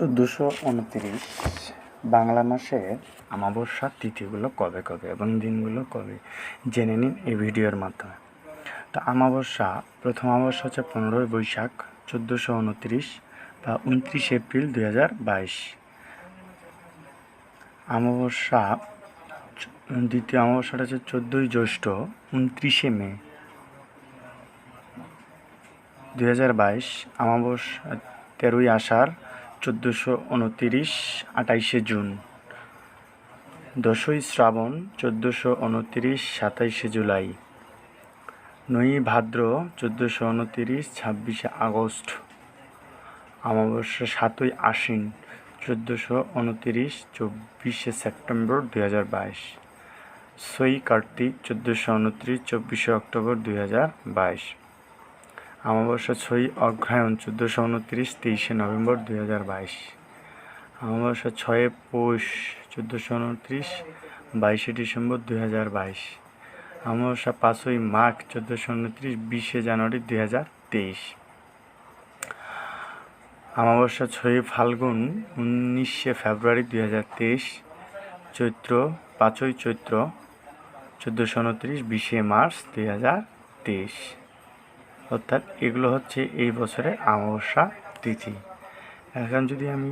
1429 বাংলা মাসের অমাবস্যার তিথিগুলো কবে কবে এবং দিনগুলো কবে জেনে নিন এই ভিডিওর মাধ্যমে। তো প্রথম অমাবস্যা হচ্ছে 15ই বৈশাখ 1429 বা 29 এপ্রিল 2022। দ্বিতীয় অমাবস্যাটা হচ্ছে 14ই জ্যৈষ্ঠ 29শে মে 2022। অমাবস্যা 13ই আষাঢ় 1429 28শে জুন। 10ই শ্রাবণ 1429 27শে জুলাই। 9ই ভাদ্র 1429 26শে আগস্ট। অমাবস্যা 7ই আশ্বিন 1429 24শে সেপ্টেম্বর 2022। 6ই কার্তিক 1429 24শে অক্টোবর 2022। অমাবস্যা 6ই অগ্রহায়ণ 1429 23শে নভেম্বর 2022। অমাবস্যা 6 পৌষ 1429 22শে ডিসেম্বর 2022। অমাবস্যা 5ই মাঘ 1429 20শে জানুয়ারি 2023। অমাবস্যা 6ই ফাল্গুন 19শে ফেব্রুয়ারি 2023। চৈত্র 5ই চৈত্র 1429 20শে মার্চ 2023। অর্থাৎ এগুলো হচ্ছে এই বছরের অমাবস্যা তিথি। এখন যদি আমি